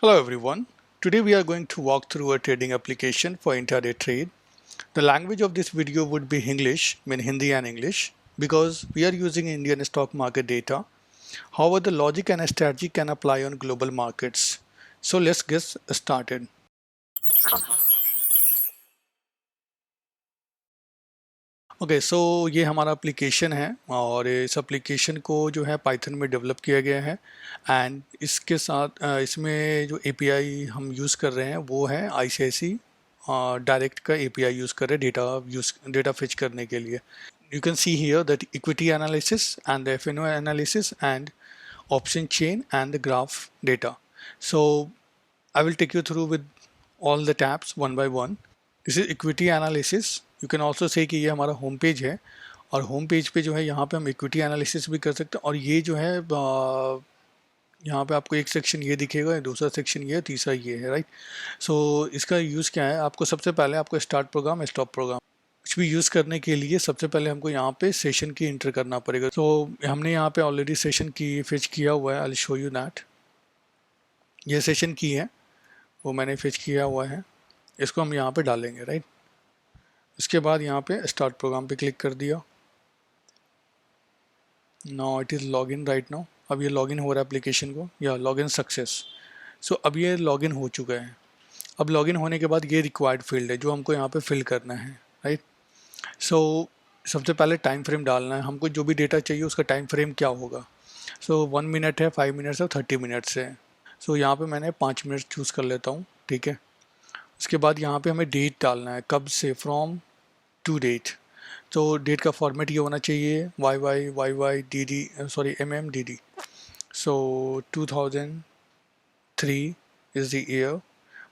Hello everyone. Today we are going to walk through a trading application for intraday trade. The language of this video would be English, mean Hindi and English, because we are using Indian stock market data. However, the logic and strategy can apply on global markets. So let's get started. Okay so ये हमारा application है और इस application को जो है Python में develop किया गया है एंड इसके साथ इसमें जो एपीआई हम यूज़ कर रहे हैं वो है आईसीआईसी डायरेक्ट का एपीआई यूज़ कर रहे हैं डेटा फेच करने के लिए. You can see here that equity analysis and the FNO analysis and option chain and the graph data. So I will take you through with all the tabs one by one. This is equity analysis. You can also say कि ये हमारा home page है और home page पे जो है यहाँ पे हम इक्विटी एनालिसिस भी कर सकते हैं और ये जो है यहाँ पे आपको एक सेक्शन ये दिखेगा, दूसरा सेक्शन ये है, तीसरा ये है, राइट. सो इसका यूज़ क्या है, आपको सबसे पहले आपको स्टार्ट प्रोग्राम स्टॉप प्रोग्राम कुछ भी यूज़ करने के लिए सबसे पहले हमको यहाँ पे सेशन की इंटर करना पड़ेगा. तो हमने यहाँ पे ऑलरेडी सेशन की फेच किया हुआ है. I will show you that. ये सेशन की है वो मैंने फेच किया हुआ है, इसको हम यहाँ पे डालेंगे, राइट. इसके बाद यहाँ पे स्टार्ट प्रोग्राम पे क्लिक कर दिया. Now it is log in right now. अब ये लॉगिन हो रहा है एप्लीकेशन को, या लॉगिन सक्सेस. सो अब ये लॉगिन हो चुका है. अब लॉगिन होने के बाद ये रिक्वायर्ड फील्ड है जो हमको यहाँ पे फिल करना है, राइट. सो सबसे पहले टाइम फ्रेम डालना है. हमको जो भी डेटा चाहिए उसका टाइम फ्रेम क्या होगा. सो 1 मिनट है, 5 मिनट्स है, 30 मिनट्स है. सो यहाँ पे मैंने 5 मिनट चूज़ कर लेता हूँ, ठीक है. उसके बाद यहाँ पे हमें डेट डालना है, कब से, फ्रॉम टू डेट. तो डेट का फॉर्मेट ये होना चाहिए Y D D, sorry MM DD. सो 2003 is the year,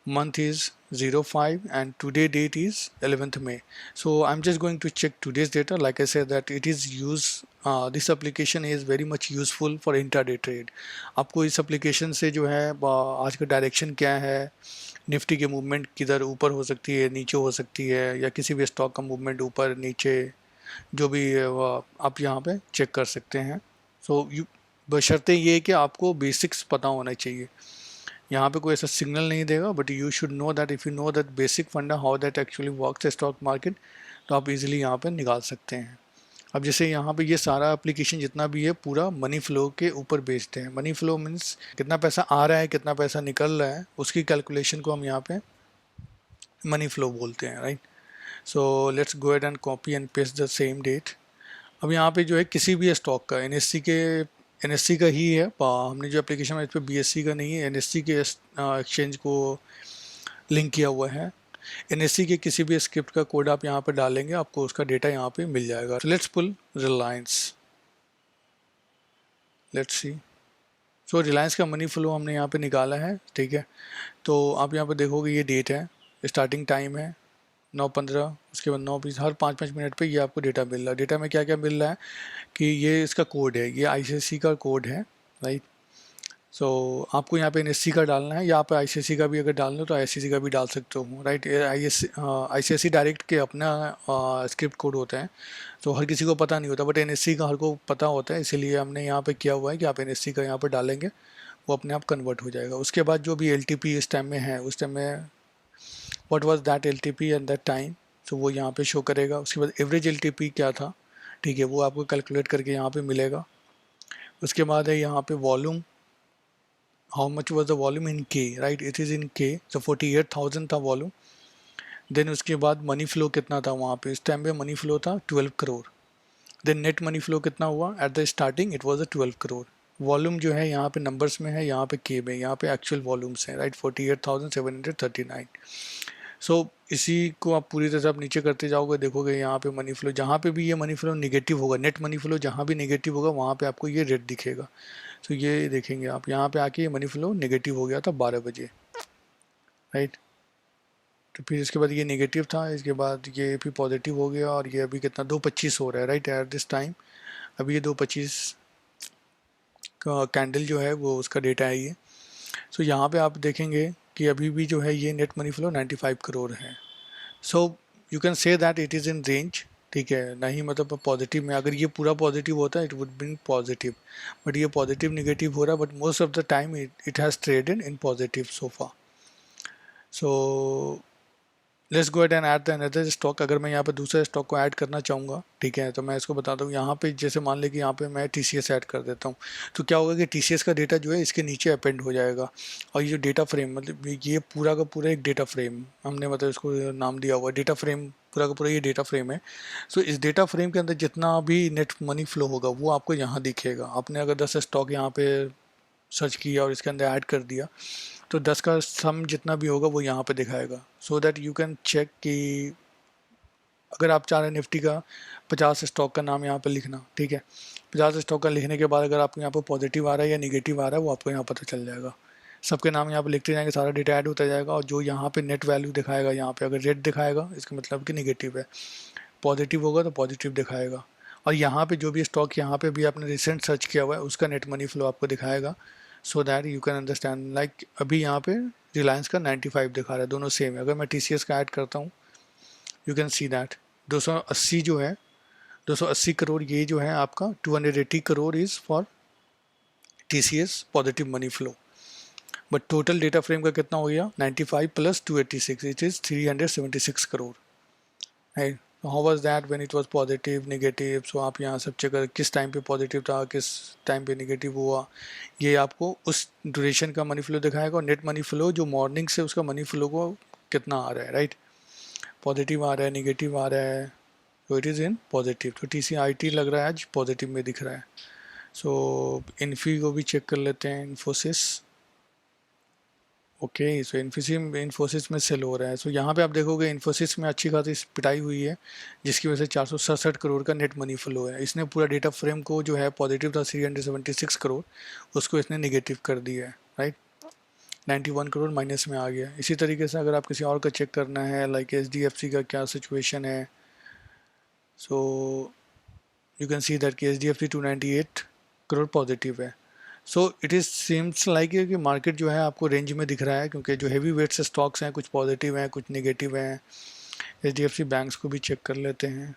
month is 05 and today date is 11th May. So I'm just going to check today's data. Like I said that it is this application is very much useful for intraday trade. आपको इस application से जो है आज का direction क्या है, Nifty की मूवमेंट किधर ऊपर हो सकती है, नीचे हो सकती है, या किसी भी स्टॉक का मूवमेंट ऊपर नीचे, जो भी आप यहाँ पे चेक कर सकते हैं. सो बशर्ते ये कि आपको बेसिक्स पता होना चाहिए. यहाँ पे कोई ऐसा सिग्नल नहीं देगा, but you should know that, if you know that basic funda how that actually works stock market, तो आप इजीली यहाँ पे निकाल सकते हैं. अब जैसे यहाँ पे ये सारा एप्लीकेशन जितना भी है पूरा मनी फ्लो के ऊपर बेस्ड है. मनी फ्लो मीन्स कितना पैसा आ रहा है, कितना पैसा निकल रहा है, उसकी कैलकुलेशन को हम यहाँ पे मनी फ्लो बोलते हैं, right. So let's go add and copy and paste the same date. अब यहाँ पे जो है किसी भी स्टॉक का NSE का ही है. हमने जो एप्लीकेशन है इस पर BSE का नहीं है, NSE के एक्सचेंज को लिंक किया हुआ है. NSE के किसी भी स्क्रिप्ट का कोड आप यहाँ पर डालेंगे, आपको उसका डेटा यहाँ पे मिल जाएगा. Let's pull Reliance, let's see. So Reliance का मनी फ्लो हमने यहाँ पे निकाला है, ठीक है. तो आप यहाँ पे देखोगे ये डेट है, स्टार्टिंग टाइम है 9:15, उसके बाद 9:20, हर 5-5 मिनट पे ये आपको डेटा मिल रहा है. डेटा में क्या क्या मिल रहा है कि ये इसका कोड है, ये ICICI का कोड है, राइट. सो आपको यहाँ पे NSE का डालना है, या आप ICICI का भी अगर डालना हो तो ICICI का भी डाल सकते हो, राइट. ICICI डायरेक्ट के अपना स्क्रिप्ट कोड होता है, तो हर किसी को पता नहीं होता, बट NSE का हर को पता होता है. इसीलिए हमने यहाँ पे किया हुआ है कि आप NSE का यहाँ पर डालेंगे, वो अपने आप कन्वर्ट हो जाएगा. उसके बाद जो भी LTP इस टाइम में है, उस टाइम में what was that LTP at that time, तो वो यहाँ पे शो करेगा. उसके बाद एवरेज LTP क्या था, ठीक है, वो आपको कैलकुलेट करके यहाँ पे मिलेगा. उसके बाद है यहाँ पे volume, how much was the volume in K, right, it is in K. तो 48,000 था वॉल्यूम. देन उसके बाद मनी फ्लो कितना था वहाँ पे, इस टाइम पे मनी फ्लो था 12 crore. Then net money flow कितना हुआ at the starting, it was 12 crore. Volume जो है यहाँ पे नंबर्स में है, यहाँ पे K में, यहाँ पे एक्चुअल वॉल्यूम्स हैं, राइट, 48,739. सो इसी को आप पूरी तरह से आप नीचे करते जाओगे, देखोगे यहाँ पे मनी फ्लो, जहाँ पे भी ये मनी फ्लो निगेटिव होगा, नेट मनी फ्लो जहाँ भी निगेटिव होगा वहाँ पे आपको ये रेड दिखेगा. तो ये देखेंगे आप, यहाँ पे आके ये मनी फ्लो निगेटिव हो गया था 12 बजे, राइट. तो फिर इसके बाद ये नेगेटिव था, इसके बाद ये भी पॉजिटिव हो गया, और ये अभी कितना 2:25 हो रहा है, राइट, एट दिस टाइम. अभी ये 2:25 का कैंडल जो है वो उसका डेटा है ये. सो यहाँ पे आप देखेंगे कि अभी भी जो है ये नेट मनी फ्लो 95 करोड़ है. So you can say that it is in range, ठीक है, नहीं मतलब पॉजिटिव में अगर ये पूरा पॉजिटिव होता it would been positive, but ये पॉजिटिव निगेटिव हो रहा है, but most of the time it has traded in positive so far. So let's go and add the another stock. अगर मैं यहाँ पे दूसरे स्टॉक को ऐड करना चाहूँगा, ठीक है, तो मैं इसको बताता हूँ। यहाँ पे जैसे मान लें कि यहाँ पे मैं TCS ऐड कर देता हूँ, तो क्या होगा कि TCS का डेटा जो है इसके नीचे अपेंड हो जाएगा। और ये जो डेटा फ्रेम मतलब ये पूरा का पूरा एक डेटा फ्रेम, हमने मतलब इसको नाम दिया हुआ डेटा फ्रेम, पूरा का पूरा ये डेटा फ्रेम है। सो इस डेटा फ्रेम के अंदर जितना भी नेट मनी फ्लो होगा वो आपको यहाँ दिखेगा। आपने अगर 10 स्टॉक यहाँ पे सर्च किया और इसके अंदर ऐड कर दिया, तो 10 का सम जितना भी होगा वो यहाँ पे दिखाएगा, so that you can check कि अगर आप चाह रहे हैं निफ्टी का 50 स्टॉक का नाम यहाँ पे लिखना, ठीक है, 50 स्टॉक का लिखने के बाद अगर आपको यहाँ पे पॉजिटिव आ रहा है या निगेटिव आ रहा है वो आपको यहाँ पता चल जाएगा। सबके नाम यहाँ पे लिखते जाएंगे, सारा डेटा ऐड होता जाएगा, और जो यहाँ पे नेट वैल्यू दिखाएगा, यहाँ पे अगर रेड दिखाएगा इसका मतलब कि निगेटिव है, पॉजिटिव होगा तो पॉजिटिव दिखाएगा। और यहाँ पे जो भी स्टॉक यहाँ पे भी आपने रिसेंट सर्च किया हुआ है उसका नेट मनी फ्लो आपको दिखाएगा, so that you can understand. Like अभी यहाँ पे रिलायंस का 95 दिखा रहा है, दोनों सेम है। अगर मैं TCS का ऐड करता हूँ, यू कैन सी दैट 280 जो है, 280 करोड़ ये जो है आपका 280 crore is for TCS positive money flow. But total data frame का कितना हो गया, 95 प्लस 286 इट इज़ 376 करोड़ है। How was that when it was positive negative. So आप यहाँ सब चेक कर किस टाइम पे पॉजिटिव था, किस टाइम पे नेगेटिव हुआ, ये आपको उस ड्यूरेशन का मनी फ्लो दिखाएगा। और नेट मनी फ्लो जो मॉर्निंग से उसका मनी फ्लो को कितना आ रहा है, राइट, पॉजिटिव आ रहा है निगेटिव आ रहा है, तो इट इज़ इन पॉजिटिव। तो TCIT लग रहा है आज पॉजिटिव में दिख रहा है। सो इन्फी को भी चेक कर लेते हैं, इन्फोसिस। ओके, सो इन्फोसिस में सेल हो रहा है। सो यहाँ पे आप देखोगे इन्फोसिस में अच्छी खासी पिटाई हुई है, जिसकी वजह से 467 करोड़ का नेट मनी फ्लो है। इसने पूरा डेटा फ्रेम को जो है पॉजिटिव था 376 करोड़, उसको इसने निगेटिव कर दिया है, राइट, 91 करोड़ माइनस में आ गया। इसी तरीके से अगर आप किसी और का चेक करना है, लाइक HDFC का क्या सिचुएशन है, so you can see that कि HDFC 298 करोड़ पॉजिटिव है। सो इट इज़ सीम्स लाइक कि मार्केट जो है आपको रेंज में दिख रहा है, क्योंकि जो हैवी वेट्स स्टॉक्स हैं कुछ पॉजिटिव हैं कुछ नेगेटिव हैं। HDFC बैंक्स को भी चेक कर लेते हैं।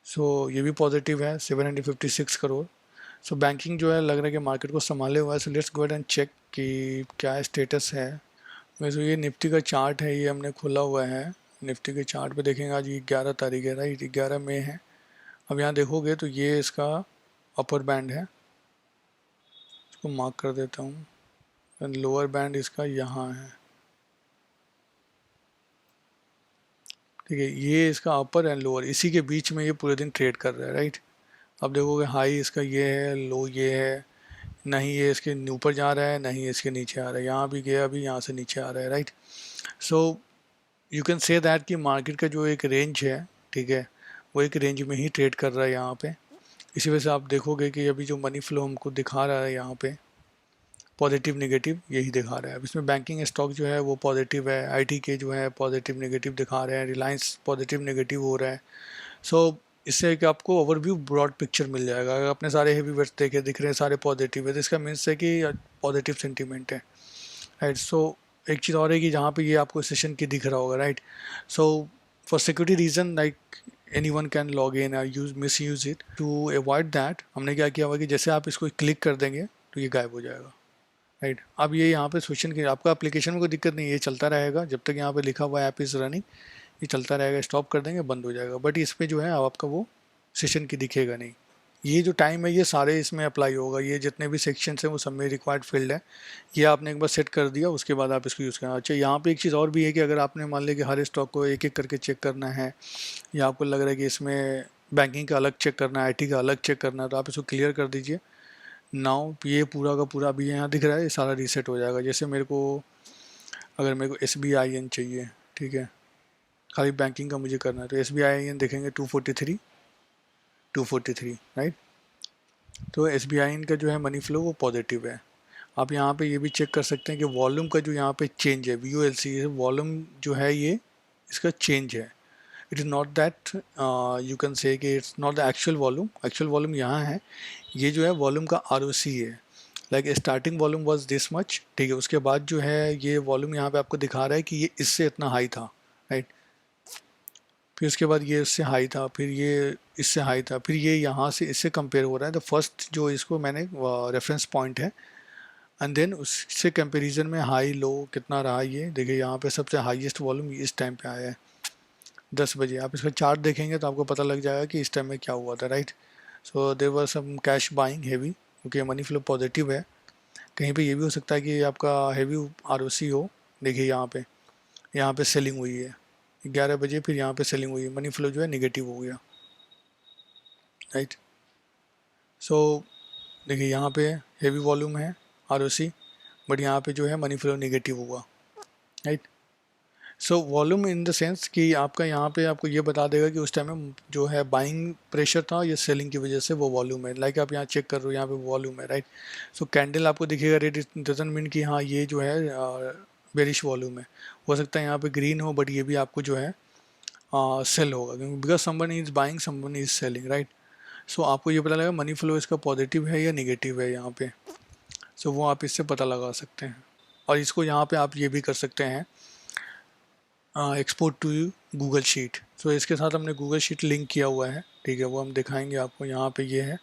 सो ये भी पॉजिटिव है 756 करोड़। सो बैंकिंग जो है लग रहा है कि मार्केट को संभाले हुआ है। So let's go and check कि क्या स्टेटस है। वैसे ये निफ्टी का चार्ट है, ये हमने खोला हुआ है। निफ्टी के चार्ट पे देखेंगे, आज ये 11 तारीख है, राइट, 11 मई है। अब यहाँ देखोगे तो ये इसका अपर बैंड है, इसको मार्क कर देता हूँ, एंड लोअर बैंड इसका यहाँ है, ठीक है, ये इसका अपर एंड लोअर, इसी के बीच में ये पूरे दिन ट्रेड कर रहा है, राइट। अब देखोगे हाई इसका ये है, लो ये है, नहीं ये इसके ऊपर जा रहा है, नहीं इसके नीचे आ रहा है, यहाँ भी गया अभी यहाँ से नीचे आ रहा है, right. So you can say that कि मार्केट का जो एक रेंज है, ठीक है, वो एक रेंज में ही ट्रेड कर रहा है यहाँ पे। इसी वजह से आप देखोगे कि अभी जो मनी फ्लो हमको दिखा रहा है यहाँ पे पॉजिटिव नेगेटिव यही दिखा रहा है। अब इसमें बैंकिंग स्टॉक जो है वो पॉजिटिव है, IT के जो है पॉजिटिव नेगेटिव दिखा रहे हैं, रिलायंस पॉजिटिव नेगेटिव हो रहा है। सो इससे एक आपको ओवरव्यू ब्रॉड पिक्चर मिल जाएगा। अगर अपने सारे हेवी वेट्स देखे दिख रहे हैं सारे पॉजिटिव है, तो इसका मीन्स है कि पॉजिटिव सेंटीमेंट है, राइट। सो एक चीज़ और है कि जहाँ पे ये आपको सेशन की दिख रहा होगा, right. So for security reason like anyone can log in or misuse it. To avoid that हमने क्या किया हुआ कि जैसे आप इसको क्लिक कर देंगे तो ये गायब हो जाएगा, राइट। अब ये यहाँ पे सेशन की आपका एप्लीकेशन में कोई दिक्कत नहीं है, ये चलता रहेगा जब तक यहाँ पे लिखा हुआ ऐप इज़ रनिंग, ये चलता रहेगा, स्टॉप कर देंगे बंद हो जाएगा। बट इस पर जो है अब आपका वो सेशन की दिखेगा नहीं। ये जो टाइम है ये सारे इसमें अप्लाई होगा, ये जितने भी सेक्शंस हैं वो सब में रिक्वायर्ड फील्ड है। ये आपने एक बार सेट कर दिया उसके बाद आप इसको यूज़ करना। अच्छा, यहाँ पे एक चीज़ और भी है कि अगर आपने मान लिया कि हर स्टॉक को एक एक करके चेक करना है, या आपको लग रहा है कि इसमें बैंकिंग का अलग चेक करना है, IT का अलग चेक करना है, तो आप इसको क्लियर कर दीजिए। नाउ ये पूरा का पूरा अभी यहाँ दिख रहा है, ये सारा रीसेट हो जाएगा। जैसे अगर मेरे को SBIN चाहिए, ठीक है, खाली बैंकिंग का मुझे करना है, तो SBIN देखेंगे 243, राइट। तो SBIN का जो है मनी फ्लो वो पॉजिटिव है। आप यहाँ पे ये भी चेक कर सकते हैं कि वॉल्यूम का जो यहाँ पे चेंज है, VOLC वॉल्यूम जो है ये इसका चेंज है। It is not that you can say कि it's not the actual volume यहाँ है, ये जो है वॉल्यूम का ROC है। Like starting volume was this much, ठीक है, उसके बाद जो है ये वॉल्यूम यहाँ पे आपको दिखा रहा है कि ये इससे इतना हाई था, राइट। फिर उसके बाद ये इससे हाई था, फिर ये इससे हाई था, फिर ये यहाँ से इससे कंपेयर हो रहा है। तो फर्स्ट जो इसको मैंने रेफरेंस पॉइंट है, एंड देन उससे कंपैरिजन में हाई लो कितना रहा, ये देखिए यहाँ पे सबसे हाईएस्ट वॉल्यूम इस टाइम पे आया है 10 बजे। आप इसका चार्ट देखेंगे तो आपको पता लग जाएगा कि इस टाइम में क्या हुआ था, right. So there was some cash buying heavy, क्योंकि मनी फ्लो पॉजिटिव है। कहीं पे ये भी हो सकता है कि आपका हैवी आरओसी हो। देखिए यहाँ पे सेलिंग हुई है 11 बजे, फिर यहाँ पे सेलिंग हुई है, मनी फ्लो जो है निगेटिव हो गया, राइट। सो देखिए यहाँ पे हेवी वॉल्यूम है आरओसी, बट यहाँ पे जो है मनी फ्लो निगेटिव हुआ, right. So volume in the sense कि आपका यहाँ पे आपको ये बता देगा कि उस टाइम में जो है बाइंग प्रेशर था, ये सेलिंग की वजह से वो वॉल्यूम है। लाइक आप यहाँ चेक कर रहे हो, यहाँ पे वॉल्यूम है, राइट। सो कैंडल आपको दिखेगा रेड, डजंट मीन कि हाँ ये जो है बेरिश वॉल्यूम है। हो सकता है यहाँ पे ग्रीन हो, बट ये भी आपको जो है सेल होगा, क्योंकि because someone is buying someone is selling, right. So आपको ये पता लगेगा मनी फ्लो इसका पॉजिटिव है या निगेटिव है यहाँ पे। सो वो आप इससे पता लगा सकते हैं। और इसको यहाँ पे आप ये भी कर सकते हैं, एक्सपोर्ट टू गूगल शीट। सो इसके साथ हमने गूगल शीट लिंक किया हुआ है, ठीक है, वो हम दिखाएंगे आपको। यहाँ पे ये है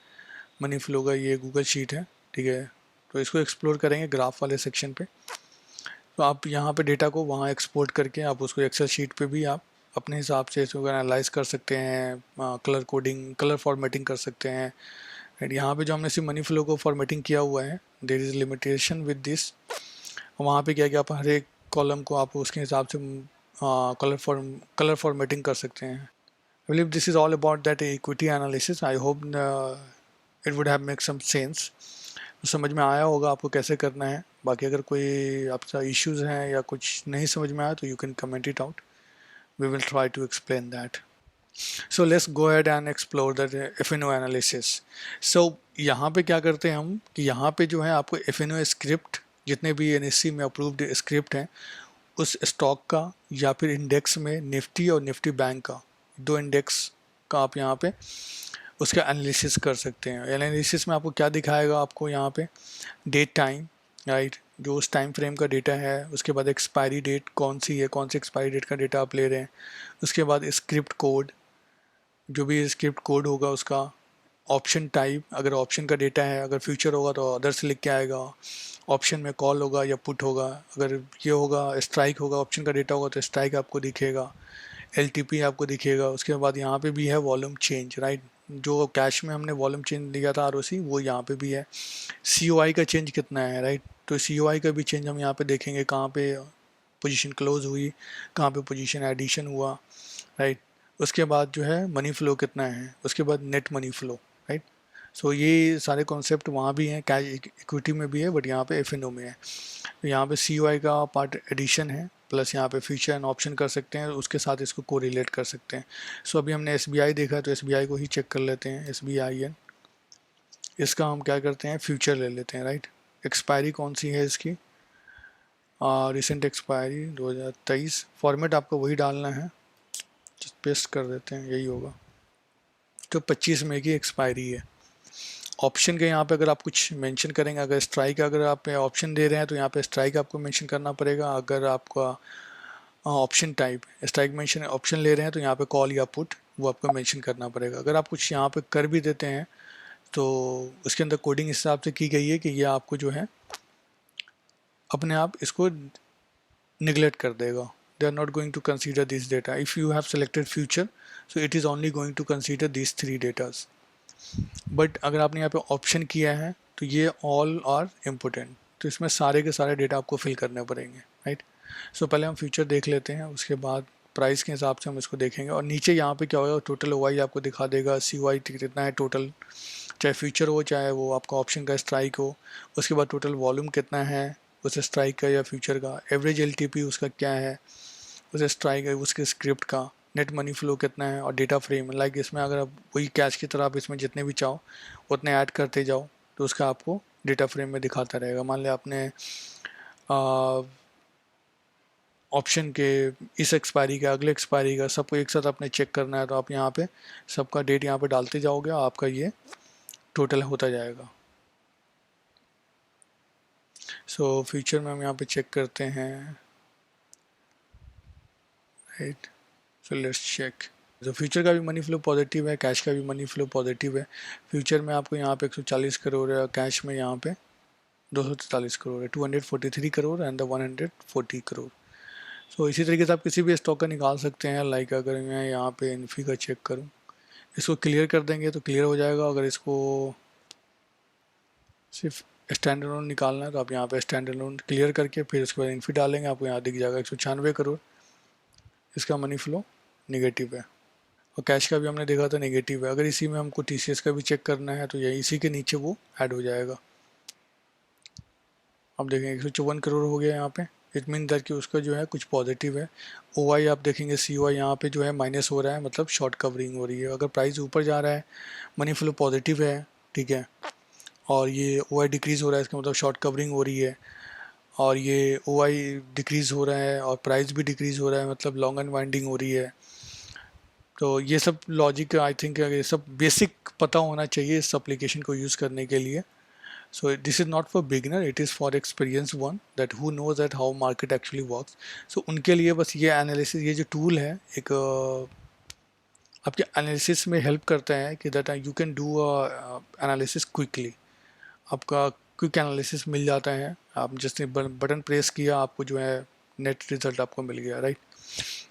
मनी फ्लो का, ये गूगल शीट है, ठीक है। तो इसको एक्सप्लोर करेंगे ग्राफ वाले सेक्शन पे। तो आप यहाँ पे डेटा को वहाँ एक्सपोर्ट करके आप उसको एक्सेल शीट पे भी आप अपने हिसाब से इसको एनालाइज कर सकते हैं, कलर कोडिंग, कलर फॉर्मेटिंग कर सकते हैं। एंड यहाँ पे जो हमने सिर्फ मनी फ्लो को फॉर्मेटिंग किया हुआ है, there is limitation with this. वहाँ पे क्या है कि आप हर एक कॉलम को आप उसके हिसाब से कलर फॉर्मेटिंग कर सकते हैं। I believe this is all about that equity analysis. I hope it would have make some sense. समझ में आया होगा आपको कैसे करना है। बाकी अगर कोई आपका इश्यूज़ हैं या कुछ नहीं समझ में आया तो you can comment it out, we will try to explain that. So let's go ahead and explore the FNO analysis. So यहाँ पे क्या करते हैं हम कि यहाँ पे जो है आपको एफएनओ स्क्रिप्ट, जितने भी एनएससी में अप्रूव्ड स्क्रिप्ट हैं, उस स्टॉक का या फिर इंडेक्स में निफ्टी और निफ्टी बैंक का, दो इंडेक्स का आप यहाँ पे उसका एनालिसिस कर सकते हैं। एनालिसिस में आपको क्या दिखाएगा, आपको यहाँ पे डेट टाइम, राइट, जो उस टाइम फ्रेम का डेटा है। उसके बाद एक्सपायरी डेट कौन सी है, कौन सी एक्सपायरी डेट का डेटा आप ले रहे हैं। उसके बाद स्क्रिप्ट कोड, जो भी स्क्रिप्ट कोड होगा उसका। ऑप्शन टाइप, अगर ऑप्शन का डेटा है, अगर फ्यूचर होगा तो अदर से लिख के आएगा। ऑप्शन में कॉल होगा या पुट होगा। अगर ये होगा स्ट्राइक होगा, ऑप्शन का डेटा होगा तो स्ट्राइक आपको दिखेगा, एलटीपी आपको दिखेगा। उसके बाद यहाँ पे भी है वॉल्यूम चेंज, राइट, जो कैश में हमने वॉल्यूम चेंज लिया था आरओसी, वो यहाँ पे भी है। सीओआई का चेंज कितना है, राइट, तो सीओआई का भी चेंज हम यहाँ पे देखेंगे, कहाँ पे पोजीशन क्लोज हुई, कहाँ पे पोजीशन एडिशन हुआ, राइट। उसके बाद जो है मनी फ्लो कितना है, उसके बाद नेट मनी फ्लो, राइट। सो ये सारे कॉन्सेप्ट वहाँ भी हैं, कैश इक्विटी में भी है, बट यहाँ पे एफएनओ में है। तो यहाँ पे सीओआई का पार्ट एडिशन है, प्लस यहाँ पे फ्यूचर एंड ऑप्शन कर सकते हैं, उसके साथ इसको कोरिलेट कर सकते हैं। सो अभी हमने एसबीआई देखा, तो एसबीआई को ही चेक कर लेते हैं, एसबीआई एन। इसका हम क्या करते हैं, फ्यूचर ले लेते हैं, राइट। एक्सपायरी कौन सी है इसकी, रिसेंट एक्सपायरी 2023। फॉर्मेट आपको वही डालना है, पेस्ट कर देते हैं, यही होगा। तो 25 मई की एक्सपायरी है। ऑप्शन के यहाँ पे अगर आप कुछ मेंशन करेंगे, अगर स्ट्राइक, अगर आप ऑप्शन दे रहे हैं तो यहाँ पे स्ट्राइक आपको मेंशन करना पड़ेगा। अगर आपका option type strike mention option ले रहे हैं तो यहाँ पे कॉल या पुट, वो आपको मेंशन करना पड़ेगा। अगर आप कुछ यहाँ पे कर भी देते हैं तो उसके अंदर कोडिंग इस हिसाब से की गई है कि ये आपको जो है अपने आप इसको निगलेक्ट कर देगा। They are not going to consider this data if you have selected future, so it is only going to consider this 3 datas. But अगर आपने यहाँ पे ऑप्शन किया है तो ये ऑल आर इम्पोर्टेंट, तो इसमें सारे के सारे डेटा आपको फिल करने पड़ेंगे, राइट। सो पहले हम फ्यूचर देख लेते हैं, उसके बाद प्राइस के हिसाब से हम इसको देखेंगे। और नीचे यहाँ पे क्या होगा, टोटल ओवाई आपको दिखा देगा, सीओआई कितना है टोटल, चाहे फ्यूचर हो चाहे वो आपका ऑप्शन का स्ट्राइक हो। उसके बाद टोटल वॉल्यूम कितना है उस स्ट्राइक का या फ्यूचर का, एवरेज एलटीपी उसका क्या है, उस स्ट्राइक है उसके स्क्रिप्ट का, नेट मनी फ्लो कितना है, और डेटा फ्रेम। लाइक इसमें अगर आप वही कैश की तरह आप इसमें जितने भी चाहो उतने ऐड करते जाओ तो उसका आपको डेटा फ्रेम में दिखाता रहेगा। मान लिया आपने ऑप्शन के इस एक्सपायरी का, अगले एक्सपायरी का, सबको एक साथ आपने चेक करना है तो आप यहाँ पे सबका डेट यहाँ पे डालते जाओगे, आपका ये टोटल होता जाएगा। सो फ्यूचर में हम यहाँ पे चेक करते हैं, राइट। सो लेट्स चेक, तो फ्यूचर का भी मनी फ्लो पॉजिटिव है, कैश का भी मनी फ्लो पॉजिटिव है। फ्यूचर में आपको यहाँ पे 140 करोड़ है, कैश में यहाँ पे 243 करोड़ है, 243 करोड़ एंड द 140 करोड़। सो इसी तरीके से आप किसी भी स्टॉक का निकाल सकते हैं। लाइक अगर मैं यहाँ पे इन्फी का चेक करूँ, इसको क्लियर कर देंगे तो क्लियर हो जाएगा। अगर इसको सिर्फ स्टैंड अलोन निकालना है तो आप यहाँ पे स्टैंड अलोन क्लियर करके फिर उसके बाद इन्फी डालेंगे, आपको यहाँ दिख जाएगा 196 करोड़, इसका मनी फ्लो निगेटिव है। और कैश का भी हमने देखा था नेगेटिव है। अगर इसी में हमको टीसीएस का भी चेक करना है तो ये इसी के नीचे वो ऐड हो जाएगा। अब देखेंगे 154 करोड़ हो गया यहाँ पे, इट मीन दैट कि उसका जो है कुछ पॉजिटिव है। ओवाई आप देखेंगे सीओआई यहाँ पे जो है माइनस हो रहा है, मतलब शॉर्ट कवरिंग हो रही है। अगर प्राइस ऊपर जा रहा है मनी फ्लो पॉजिटिव है, ठीक है, और ये ओआई डिक्रीज़ हो रहा है, इसका मतलब शॉर्ट कवरिंग हो रही है। और ये ओआई डिक्रीज़ हो रहा है और प्राइस भी डिक्रीज़ हो रहा है, मतलब लॉन्ग एंड वाइंडिंग हो रही है। तो ये सब लॉजिक आई थिंक ये सब बेसिक पता होना चाहिए इस एप्लीकेशन को यूज़ करने के लिए। So this is not for beginner, it is for experienced one that who knows that how market actually works. So उनके लिए बस ये एनालिसिस, ये जो टूल है एक आपके एनालिसिस में हेल्प करता है कि that you can do analysis quickly. आपका क्विक एनालिसिस मिल जाता है, आप जिसने बटन प्रेस किया आपको जो है नेट रिजल्ट आपको मिल गया, राइट।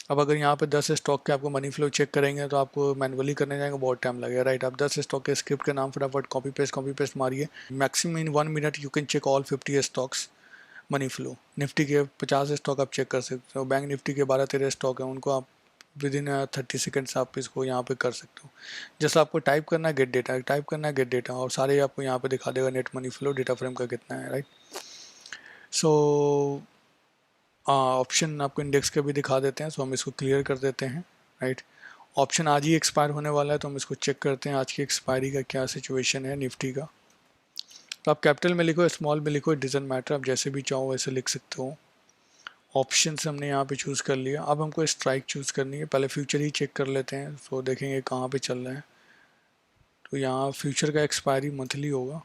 अब अगर यहाँ पे 10 स्टॉक के आपको मनी फ्लो चेक करेंगे तो आपको मैनुअली करने जाएंगे बहुत टाइम लगेगा, राइट। आप 10 स्टॉक के स्क्रिप्ट के नाम फटाफट कॉपी पेस्ट मारिए, maximum in 1 minute you can check all 50 stocks money flow. Nifty के 50 स्टॉक आप चेक कर सकते हो, बैंक निफ्टी के 12-13 स्टॉक हैं, उनको आप विद इन 30 सेकेंड्स आप इसको यहाँ पे कर सकते हो। जैसा आपको टाइप करना है गेट डेटा, टाइप करना है गेट डेटा, और सारे आपको यहाँ पे दिखा देगा net money flow data frame का कितना है, राइट। सो ऑप्शन आपको इंडेक्स का भी दिखा देते हैं, सो हम इसको क्लियर कर देते हैं, राइट। ऑप्शन आज ही एक्सपायर होने वाला है तो हम इसको चेक करते हैं आज की एक्सपायरी का क्या सिचुएशन है निफ्टी का। तो आप कैपिटल में लिखो, स्मॉल में लिखो, इट डजंट मैटर, आप जैसे भी चाहो वैसे लिख सकते हो। ऑप्शन हमने यहाँ पे चूज़ कर लिया, अब हमको स्ट्राइक चूज़ करनी है। पहले फ्यूचर ही चेक कर लेते हैं, तो देखेंगे कहाँ पे चल रहा है। तो यहाँ फ्यूचर का एक्सपायरी मंथली होगा,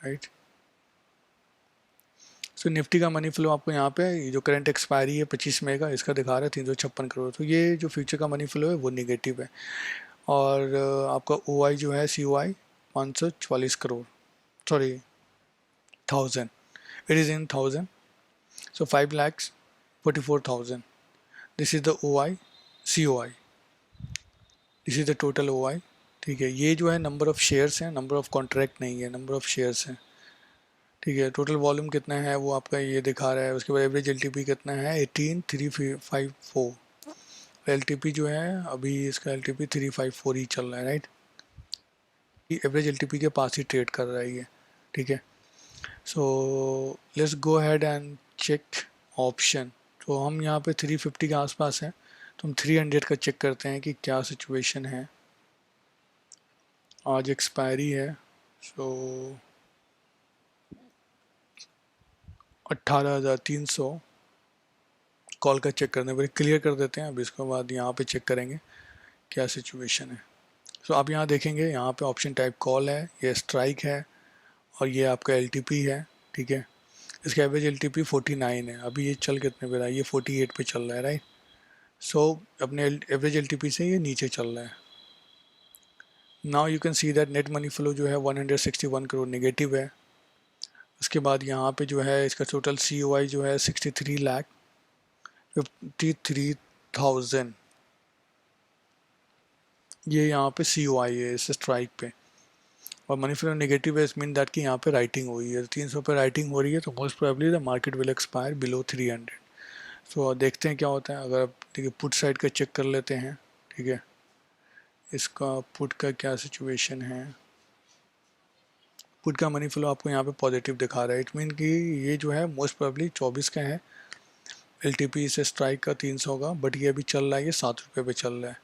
राइट। सो निफ्टी का मनी फ्लो आपको यहाँ पे जो करंट एक्सपायरी है 25 मई का, इसका दिखा रहा है 356 करोड़। तो ये जो फ्यूचर का मनी फ्लो है वो निगेटिव है। और आपका ओ जो है C O I 544 crore, sorry 1000, it is in 1000, so 5,44,000। This is the O I C O I, this is the total O I, ठीक है। ये जो है नंबर ऑफ़ शेयर्स हैं, नंबर ऑफ़ कॉन्ट्रैक्ट नहीं है, नंबर ऑफ़ शेयर्स हैं, ठीक है। टोटल वॉल्यूम कितना है वो आपका ये दिखा रहा है। उसके बाद एवरेज एल टी पी कितना है 18,354, एल टी पी जो है अभी इसका एल टी पी 354 ही चल रहा है, right. Average L T P के पास ही ट्रेड कर रहा है ये, ठीक है। So let's go ahead and check option. तो हम यहाँ पे 350 के आसपास हैं, तो हम 300 का चेक करते हैं कि क्या सिचुएशन है। आज एक्सपायरी है, सो 18,300 कॉल का चेक करने पर क्लियर कर देते हैं। अब इसके बाद यहाँ पे चेक करेंगे क्या सिचुएशन है। सो आप यहाँ देखेंगे, यहाँ पे ऑप्शन टाइप कॉल है, ये स्ट्राइक है, और ये आपका एल टी पी है, ठीक है। इसका एवरेज एल टी पी 49 है, अभी ये चल कितने पे रहा है, ये 48 पे चल रहा है, राइट। सो अपने एवरेज एल टी पी से ये नीचे चल रहा है। Now you can see that net money flow जो है 161 करोड़ नेगेटिव है। उसके बाद यहाँ पे जो है इसका टोटल सी ओ आई जो है 63,53,000, ये यहाँ पे सी ओ आई है इस स्ट्राइक पे। और मनी फ्लो नेगेटिव है, इस मीन दैट कि यहाँ पे राइटिंग हुई है, 300 पे राइटिंग हो रही है, तो most probably the market will expire below 300। सो देखते हैं क्या होता है। अगर आप देखिए पुट साइड का चेक कर लेते हैं, ठीक है, इसका पुट का क्या सिचुएशन है। पुट का मनी फ्लो आपको यहाँ पे पॉजिटिव दिखा रहा है, इट मीन कि ये जो है मोस्ट प्रोबेबली 24 का है। एल टी पी से स्ट्राइक का 300 का, बट ये अभी चल रहा है, ये 7 रुपये पे चल रहा है।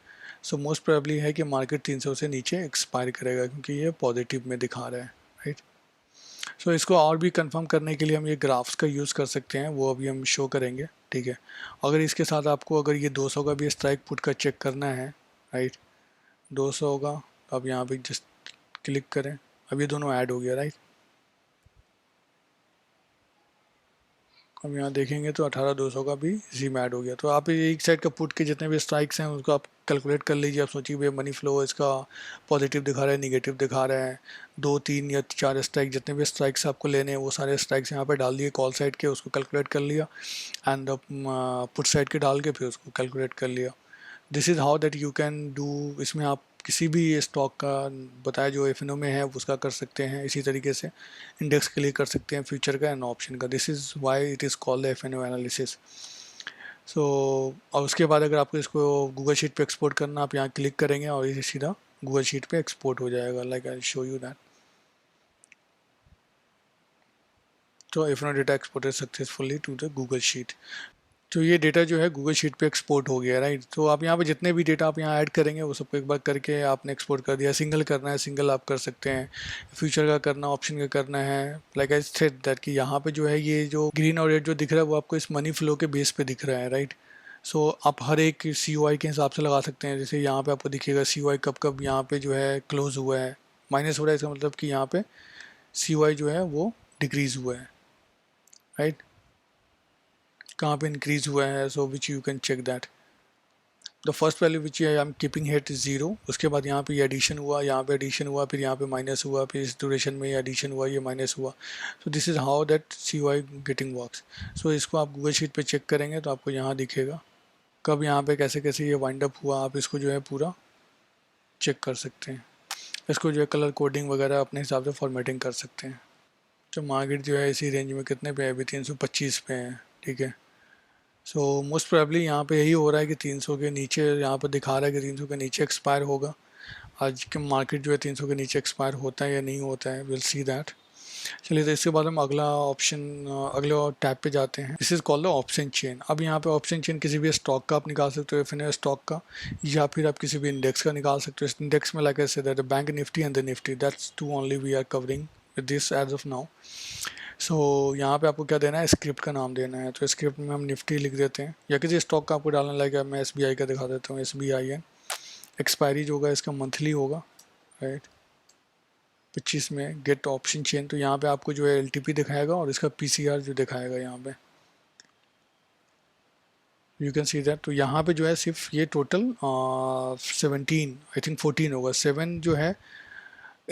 सो मोस्ट प्रोबेबली है कि मार्केट 300 से नीचे एक्सपायर करेगा, क्योंकि ये पॉजिटिव में दिखा रहा है, राइट। सो इसको और भी कंफर्म करने के लिए हम ये ग्राफ्स का यूज़ कर सकते हैं, वो अभी हम शो करेंगे, ठीक है। अगर इसके साथ आपको अगर ये 200 का भी स्ट्राइक पुट का चेक करना है, राइट, 200 होगा, तो आप यहाँ पे जस्ट क्लिक करें, अब ये दोनों ऐड हो गया, राइट। अब यहाँ देखेंगे तो 18,200 का भी इसी में ऐड हो गया। तो आप एक साइड का पुट के जितने भी स्ट्राइक्स हैं उसको आप कैलकुलेट कर लीजिए। आप सोचिए भैया मनी फ्लो इसका पॉजिटिव दिखा रहा है, निगेटिव दिखा रहा है, 2 3 या 4 स्ट्राइक, जितने भी स्ट्राइक्स आपको लेने हैं वो सारे स्ट्राइक्स यहाँ पे डाल दिए कॉल साइड के, उसको कैलकुलेट कर लिया, एंड पुट साइड के डाल के फिर उसको कैलकुलेट कर लिया। This is how that you can do. इसमें आप किसी भी स्टॉक का बताया जो एफएनओ में है उसका कर सकते हैं, इसी तरीके से इंडेक्स के लिए कर सकते हैं, फ्यूचर का एंड ऑप्शन का। This is why it is called FNO analysis. So और उसके बाद अगर आपको इसको गूगल शीट पे एक्सपोर्ट करना, आप यहाँ क्लिक करेंगे और ये सीधा गूगल शीट पे एक्सपोर्ट हो जाएगा। Like I show you that. तो FNO data exported successfully to the Google sheet. तो ये डेटा जो है गूगल शीट पे एक्सपोर्ट हो गया, राइट। तो आप यहाँ पे जितने भी डेटा आप यहाँ ऐड करेंगे वो सबको एक बार करके आपने एक्सपोर्ट कर दिया। सिंगल करना है सिंगल आप कर सकते हैं, फ्यूचर का करना, ऑप्शन का करना है। लाइक आई सेड दैट कि यहाँ पे जो है ये जो ग्रीन और रेड जो दिख रहा है वो आपको इस मनी फ्लो के बेस पे दिख रहा है, राइट। सो आप हर एक COI के हिसाब से लगा सकते हैं। जैसे यहाँ पे आपको दिखेगा COI कब कब यहाँ पे जो है क्लोज हुआ है, माइनस हो रहा है, इसका मतलब कि यहाँ पे COI जो है वो डिक्रीज हुआ है, राइट। कहाँ पे इंक्रीज हुआ है, so which you can check that. The first value which I am keeping it is 0। उसके बाद यहाँ पे ये एडिशन हुआ, यहाँ पे एडिशन हुआ, फिर यहाँ पे माइनस हुआ, फिर इस ड्यूरेशन में ये एडिशन हुआ, ये माइनस हुआ। So this is how that COI getting works. So इसको आप गूगल शीट पे चेक करेंगे तो आपको यहाँ दिखेगा कब यहाँ पे कैसे कैसे ये वाइंड अप हुआ। आप इसको जो है पूरा चेक कर सकते हैं। इसको जो है कलर कोडिंग वगैरह अपने हिसाब से फॉर्मेटिंग कर सकते हैं। तो मार्केट जो है इसी रेंज में कितने पे है अभी, 325 पे है, ठीक है। सो मोस्ट प्रोबेबली यहाँ पे यही हो रहा है कि 300 के नीचे, यहाँ पर दिखा रहा है कि 300 के नीचे एक्सपायर होगा। आज के मार्केट जो है 300 के नीचे एक्सपायर होता है या नहीं होता है, विल सी दैट। चलिए तो इसके बाद हम अगला ऑप्शन, अगले टैब पे जाते हैं। This is called the option chain. अब यहाँ पे ऑप्शन चेन किसी भी स्टॉक का आप निकाल सकते हो, एफएनओ स्टॉक का, या फिर आप किसी भी इंडेक्स का निकाल सकते हो। इंडेक्स में like I said that bank Nifty and the Nifty, that's two only we are covering with this as of now. So यहाँ पे आपको क्या देना है, स्क्रिप्ट का नाम देना है। तो स्क्रिप्ट में हम निफ्टी लिख देते हैं, या किसी स्टॉक का आपको डालना लगेगा। मैं SBI का दिखा देता हूँ, SBI है। एक्सपायरी जो होगा इसका मंथली होगा, राइट, 25 में। गेट ऑप्शन चेन, तो यहाँ पे आपको जो है LTP दिखाएगा और इसका PCR जो दिखाएगा यहाँ पे, यू कैन सी दैट। तो यहाँ पे जो है सिर्फ ये टोटल 17, आई थिंक 14 होगा। 7 जो है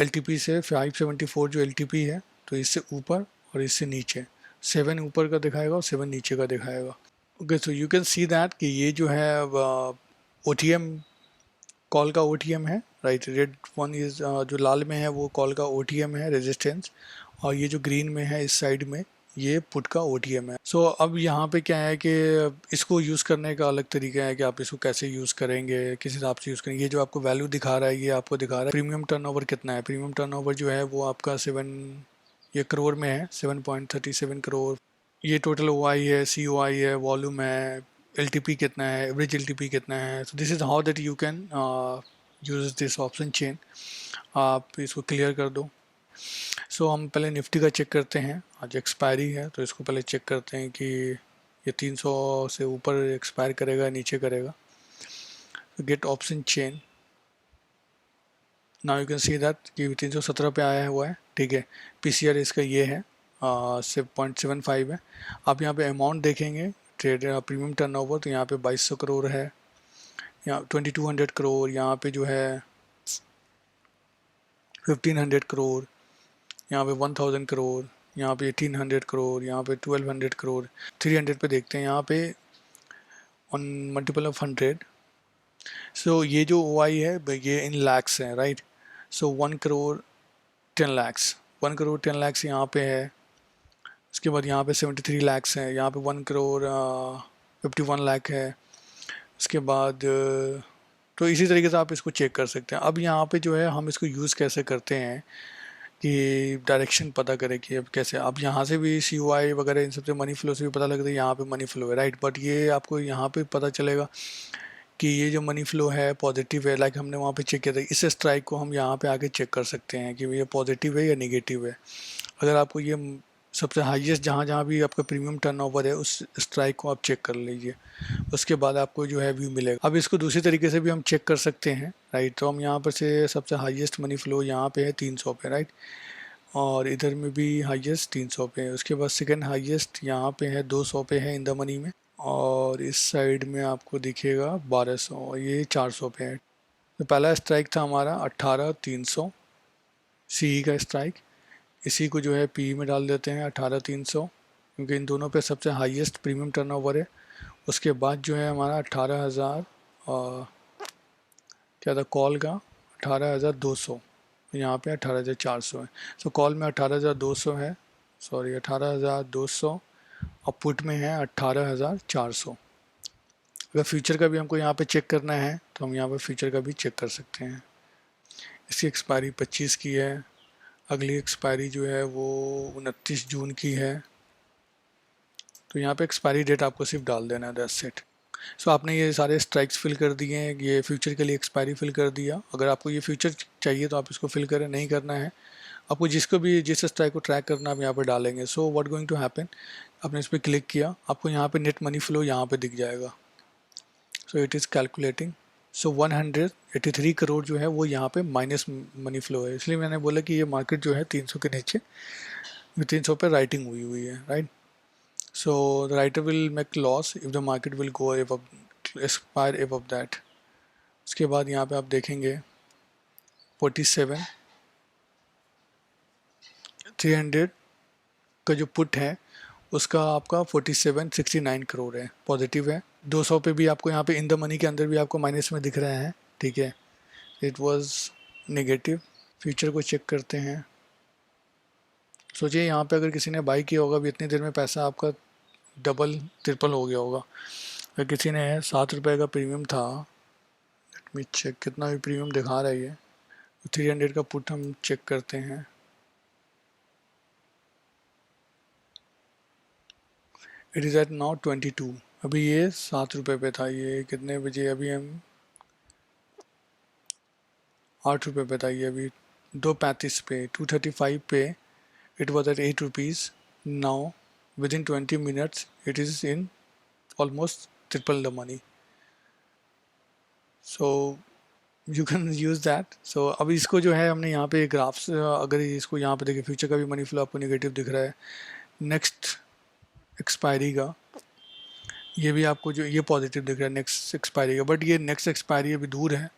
LTP से 574 जो LTP है, तो इससे ऊपर और इससे नीचे 7 ऊपर का दिखाएगा और 7 नीचे का दिखाएगा। Okay, so you can see that कि ये जो है OTM कॉल का OTM है, राइट। रेड वन इज जो लाल में है वो कॉल का OTM है, रेजिस्टेंस, और ये जो ग्रीन में है इस साइड में ये पुट का OTM है। सो अब यहाँ पे क्या है कि इसको यूज़ करने का अलग तरीका है कि आप इसको कैसे यूज़ करेंगे, किस हिसाब से यूज़ करेंगे। ये जो आपको वैल्यू दिखा रहा है ये आपको दिखा रहा है प्रीमियम टर्नओवर कितना है। प्रीमियम टर्नओवर जो है वो आपका 7 ये करोड़ में है, 7.37 करोड़। ये टोटल OI है, COI है, वॉल्यूम है, LTP कितना है, एवरेज LTP कितना है। सो this is how that you can use this option chain. आप इसको क्लियर कर दो। सो हम पहले निफ्टी का चेक करते हैं। आज एक्सपायरी है तो इसको पहले चेक करते हैं कि ये 300 से ऊपर एक्सपायर करेगा, नीचे करेगा। Get option chain, now you can see that कि 317 पे आया हुआ है, ठीक है। PCR इसका ये है 0.75 है। आप यहाँ पे अमाउंट देखेंगे ट्रेड प्रीमियम टर्नओवर, तो यहाँ पे 2200 करोड़ है, यहाँ 2200 करोड़, यहाँ पे जो है 1500 करोड़, यहाँ पे 1000 करोड़, यहाँ पे 1800 करोड़, यहाँ पे 1200 करोड़। 300 पे देखते हैं यहाँ पे ऑन मल्टीपल ऑफ 100। सो ये जो OI है ये इन लैक्स है, राइट। सो 1 करोड़ 10 लैक्स, 1 करोड़ 10 लैक्स यहाँ पे है। उसके बाद यहाँ पे 73 लैक्स है, यहाँ पे 1 करोड़ 51 लाख है। उसके बाद तो इसी तरीके से आप इसको चेक कर सकते हैं। अब यहाँ पे जो है हम इसको यूज़ कैसे करते हैं कि डायरेक्शन पता करें कि अब कैसे। अब यहाँ से भी COI वगैरह इन सबसे मनी फ्लो से भी पता लगता है यहाँ पे मनी फ्लो है, राइट। बट ये आपको यहाँ पे पता चलेगा कि ये जो मनी फ्लो है पॉजिटिव है, लाइक हमने वहाँ पे चेक किया था। इस स्ट्राइक को हम यहाँ पे आके चेक कर सकते हैं कि ये पॉजिटिव है या नेगेटिव है। अगर आपको ये सबसे हाईएस्ट जहाँ जहाँ भी आपका प्रीमियम टर्नओवर है उस स्ट्राइक को आप चेक कर लीजिए, उसके बाद आपको जो है व्यू मिलेगा। अब इसको दूसरी तरीके से भी हम चेक कर सकते हैं, राइट। तो हम यहाँ पर से सबसे हाईएस्ट मनी फ्लो यहाँ पे है 300 पे, राइट। और इधर में भी हाईएस्ट 300 पे है। उसके बाद सेकंड हाईएस्ट यहाँ पे है 200 पे है इन द मनी में, और इस साइड में आपको दिखेगा 1200, ये 400 पे है। तो पहला स्ट्राइक था हमारा 18,300 सी का स्ट्राइक, इसी को जो है पी में डाल देते हैं 18,300, क्योंकि इन दोनों पे सबसे हाईएस्ट प्रीमियम टर्नओवर है। उसके बाद जो है हमारा 18,000 क्या था कॉल का, 18,200, यहाँ पे 18,400 है। सो कॉल में 18,200 है, सॉरी 18,200, और पुट में है 18,400। अगर फ्यूचर का भी हमको यहाँ पे चेक करना है तो हम यहाँ पे फ्यूचर का भी चेक कर सकते हैं। इसकी एक्सपायरी 25 की है, अगली एक्सपायरी जो है वो 29 जून की है। तो यहाँ पे एक्सपायरी डेट आपको सिर्फ डाल देना है, दैट्स इट। सो आपने ये सारे स्ट्राइक्स फिल कर दिए हैं, ये फ्यूचर के लिए एक्सपायरी फिल कर दिया। अगर आपको ये फ्यूचर चाहिए तो आप इसको फिल करें, नहीं करना है आपको जिसको भी जिस स्ट्राइक को ट्रैक करना आप यहाँ पर डालेंगे। So what going to happen, आपने इस पर क्लिक किया, आपको यहाँ पे नेट मनी फ्लो यहाँ पे दिख जाएगा। So it is calculating. So 183 crore जो है वो यहाँ पे माइनस मनी फ्लो है, इसलिए मैंने बोला कि ये मार्केट जो है 300 के नीचे, 300 पे राइटिंग हुई हुई है, right. So the writer will make loss if the market will go above, expire above that. उसके बाद यहाँ पे आप देखेंगे 47 300 का जो पुट है उसका आपका 4769 करोड़ है, पॉजिटिव है। 200 पे भी आपको यहाँ पे इन द मनी के अंदर भी आपको माइनस में दिख रहा है, ठीक है, इट वाज नेगेटिव। फ्यूचर को चेक करते हैं। सोचिए यहाँ पे अगर किसी ने बाई किया होगा अभी इतनी देर में, पैसा आपका डबल ट्रिपल हो गया होगा। अगर किसी ने 7 रुपये का प्रीमियम था, लेट मी चेक कितना भी प्रीमियम दिखा रहा है ये, 300 का पुट हम चेक करते हैं। It is at now 22। अभी ये 7 रुपये पे था, ये कितने बजे, अभी हम 8 रुपये पे था, ये अभी 2:35 पे, 2:35 पे it was at 8 rupees. Now within 20 minutes it is in almost triple the money, so you can use that. So अब इसको जो है हमने यहाँ पे ग्राफ्स, अगर इसको यहाँ पे देखिए फ्यूचर का भी मनी फ्लो आपको नेगेटिव दिख रहा है। नेक्स्ट एक्सपायरी का ये भी आपको जो ये पॉजिटिव दिख रहा है नेक्स्ट एक्सपायरी का, बट ये नेक्स्ट एक्सपायरी अभी दूर है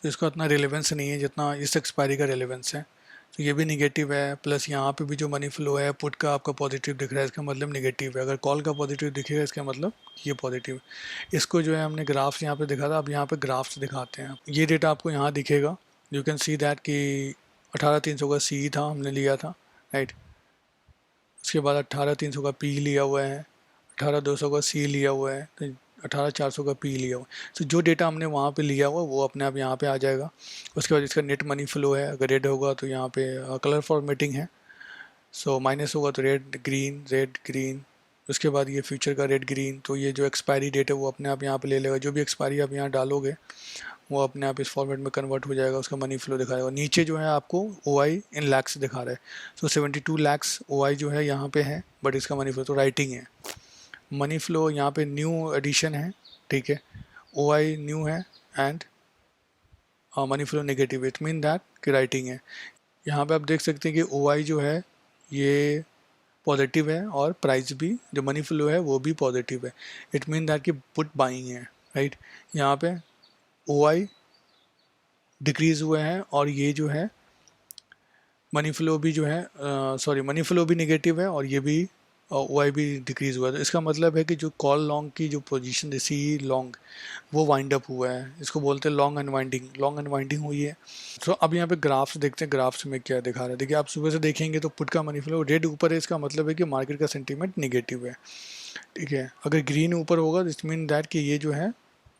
तो इसका उतना रेलेवेंस नहीं है जितना इस एक्सपायरी का रेलेवेंस है। तो ये भी निगेटिव है, प्लस यहाँ पे भी जो मनी फ्लो है पुट का आपका पॉजिटिव दिख रहा है, इसका मतलब निगेटिव है। अगर कॉल का पॉजिटिव दिखेगा इसका मतलब ये पॉजिटिव। इसको जो है हमने ग्राफ्स यहाँ पे दिखा था, अब यहाँ पे ग्राफ्स दिखाते हैं। ये डेटा आपको यहाँ दिखेगा, यू कैन सी दैट कि 18,300 का सी था हमने लिया था, राइट। उसके बाद 18,300 का पी लिया हुआ है, 18,200 का सी लिया हुआ है, तो 18,400 का पी लिया हुआ है। तो जो डेटा हमने वहाँ पे लिया हुआ वो अपने आप यहाँ पे आ जाएगा। उसके बाद इसका नेट मनी फ्लो है, अगर रेड होगा तो यहाँ पे कलर फॉर्मेटिंग है, सो माइनस होगा तो रेड ग्रीन। उसके बाद ये फ्यूचर का रेड ग्रीन, तो ये जो एक्सपायरी डेट है वो अपने आप यहाँ पे ले लेगा। जो भी एक्सपायरी आप यहाँ डालोगे वो अपने आप इस फॉर्मेट में कन्वर्ट हो जाएगा, उसका मनी फ्लो दिखाएगा। नीचे जो है आपको OI इन लैक्स दिखा रहा है, तो 72 लैक्स OI जो है यहाँ पे है, बट इसका मनी फ्लो तो राइटिंग है। मनी फ्लो यहाँ पे न्यू एडिशन है, ठीक है, OI न्यू है and money flow negative, it mean that कि राइटिंग है। यहाँ पे आप देख सकते हैं कि OI जो है ये पॉजिटिव है और प्राइस भी जो मनी फ्लो है वो भी पॉजिटिव है, इट मीन दैट कि पुट बाइंग है, राइट। यहाँ पे OI डिक्रीज़ हुए हैं और ये जो है मनी फ्लो भी जो है सॉरी मनी फ्लो भी नेगेटिव है और ये भी OI भी डिक्रीज़ हुआ है। तो इसका मतलब है कि जो कॉल लॉन्ग की जो पोजीशन थी सी लॉन्ग वो वाइंड अप हुआ है, इसको बोलते हैं लॉन्ग अनवाइंडिंग हुई है। तो अब यहाँ पे ग्राफ्स देखते हैं, ग्राफ्स में क्या दिखा रहा है। देखिए आप सुबह से देखेंगे तो पुट का मनी फ्लो रेड ऊपर है, इसका मतलब है कि मार्केट का सेंटीमेंट निगेटिव है, ठीक है। अगर ग्रीन ऊपर होगा तो इट मीन दैट कि ये जो है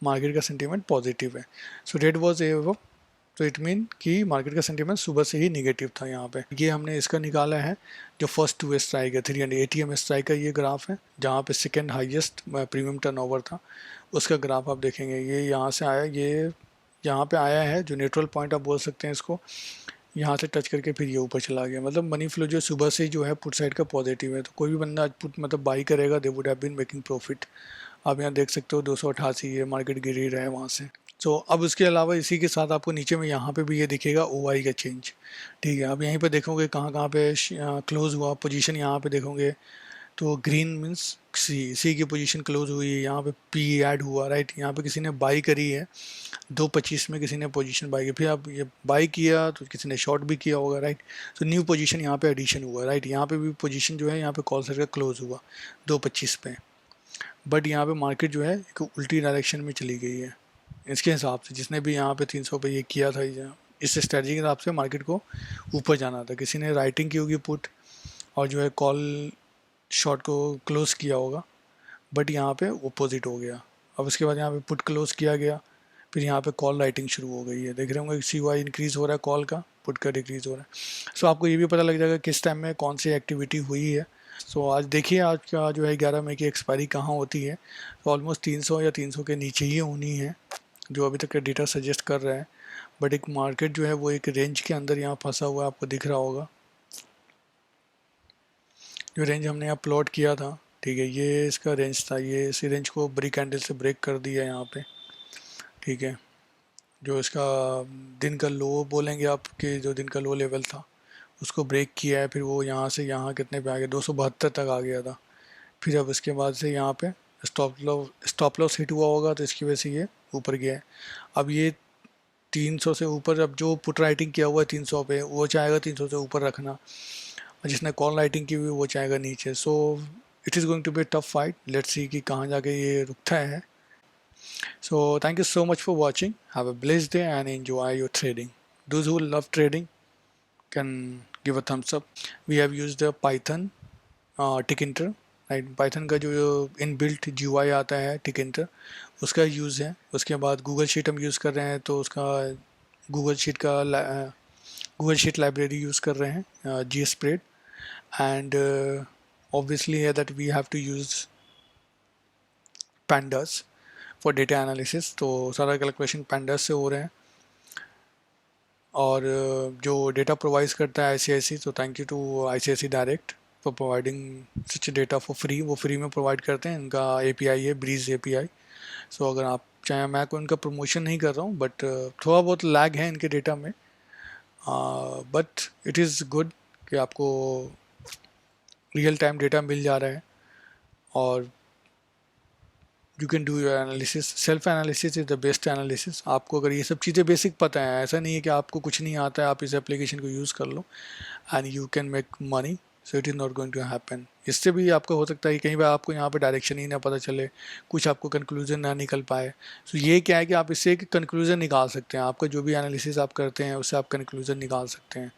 मार्केट का सेंटीमेंट पॉजिटिव है। सो रेड वॉज एव, तो इट मीन कि मार्केट का सेंटीमेंट सुबह से ही निगेटिव था। यहाँ पे ये हमने इसका निकाला है जो फर्स्ट 2 स्ट्राइक है 300 ATM स्ट्राइक का ये ग्राफ है, जहाँ पे सेकंड हाईएस्ट प्रीमियम टर्नओवर था उसका ग्राफ आप देखेंगे। ये यहाँ से आया, ये यहाँ पे आया है जो न्यूट्रल पॉइंट आप बोल सकते हैं इसको, यहाँ से टच करके फिर ये ऊपर चला गया। मतलब मनी फ्लो जो सुबह से जो है पुट साइड का पॉजिटिव है, तो कोई भी बंदा आज पुट मतलब बाई करेगा they would have been making profit. आप यहाँ देख सकते हो 288 ये मार्केट गिर ही रहा है वहाँ से। तो अब उसके अलावा इसी के साथ आपको नीचे में यहाँ पे भी ये दिखेगा OI का चेंज, ठीक है। अब यहीं पे देखोगे कहाँ कहाँ पे क्लोज हुआ पोजीशन, यहाँ पे देखोगे तो ग्रीन मीन्स सी की पोजीशन क्लोज हुई है, यहाँ पे पी ऐड हुआ, राइट। यहाँ पे किसी ने बाई करी है 2:25 में, किसी ने पोजीशन बाई की, फिर आप ये बाई किया तो किसी ने शॉर्ट भी किया होगा, राइट। तो न्यू पोजीशन यहाँ पे एडिशन हुआ, राइट। यहाँ पे भी पोजीशन जो है यहाँ पे कॉल सेट का क्लोज हुआ 2:25 पे, बट यहाँ पे मार्केट जो है एक उल्टी डायरेक्शन में चली गई है। इसके हिसाब से जिसने भी यहाँ पे 300 पे ये किया था, इस स्ट्रेटजी के हिसाब से मार्केट को ऊपर जाना था, किसी ने राइटिंग की होगी पुट और जो है कॉल शॉर्ट को क्लोज किया होगा, बट यहाँ पे अपोजिट हो गया। अब उसके बाद यहाँ पे पुट क्लोज किया गया, फिर यहाँ पे कॉल राइटिंग शुरू हो गई है, देख रहे होंगे CY इंक्रीज हो रहा है कॉल का, पुट का डिक्रीज हो रहा है। सो आपको ये भी पता लग जाएगा किस टाइम में कौन सी एक्टिविटी हुई है। सो आज देखिए आज का जो है 11 मई की एक्सपायरी कहाँ होती है, तो ऑलमोस्ट 300 या 300 के नीचे ही होनी है जो अभी तक का डेटा सजेस्ट कर रहा है। बट एक मार्केट जो है वो एक रेंज के अंदर यहाँ फंसा हुआ है, आपको दिख रहा होगा जो रेंज हमने यहाँ प्लॉट किया था, ठीक है। ये इसका रेंज था, ये इसी रेंज को बड़ी कैंडल से ब्रेक कर दिया यहाँ पे, ठीक है। जो इसका दिन का लो बोलेंगे आप कि जो दिन का लो लेवल था उसको ब्रेक किया है, फिर वो यहाँ से यहाँ कितने पे आ गया 272 तक आ गया था। फिर अब इसके बाद से यहाँ पे स्टॉप लॉस हिट हुआ होगा तो इसकी वजह से ये ऊपर गया है। अब ये 300 से ऊपर, अब जो पुट राइटिंग किया हुआ है 300 पे वो चाहेगा 300 से ऊपर रखना, और जिसने कॉल राइटिंग की हुई वो चाहेगा नीचे। So it is going to be tough fight, let's see कि कहाँ जाके ये रुकता है। So thank you so much for watching. Have a blessed day and enjoy your trading. Those who love trading can give a thumbs up. We have used the Python Tkinter, right? Python का जो inbuilt GUI आता है Tkinter, उसका use है। उसके बाद Google sheet हम use कर रहे हैं तो उसका गूगल शीट लाइब्रेरी यूज़ कर रहे हैं GSpread, and obviously here that we have to use pandas for data analysis. तो सारा कैलकुलेशन पैंडास से हो रहे हैं, और जो डेटा प्रोवाइड करता है ICICI, तो thank you to ICICI direct for providing such data for free. वो फ्री में प्रोवाइड करते हैं, इनका API है ब्रीज API। सो अगर आप चाहें, मैं कोई इनका प्रमोशन नहीं कर रहा हूँ, बट थोड़ा बहुत लैग है इनके डेटा में, बट इट इज़ गुड कि आपको रियल टाइम डेटा मिल जा रहा है, और you can do your analysis. Self analysis is the best analysis. आपको अगर ये सब चीज़ें बेसिक पता है, ऐसा नहीं है कि आपको कुछ नहीं आता है, आप इस एप्लीकेशन को यूज़ कर लो and you can make money, so it is not going to happen. इससे भी आपको हो सकता है कि कई बार आपको यहाँ पे डायरेक्शन ही ना पता चले, कुछ आपको कंक्लूजन ना निकल पाए। सो ये क्या है कि आप इससे एक कंक्लूजन निकाल सकते हैं, आपका जो भी एनालिसिस आप करते हैं उससे आप कंक्लूजन निकाल सकते हैं।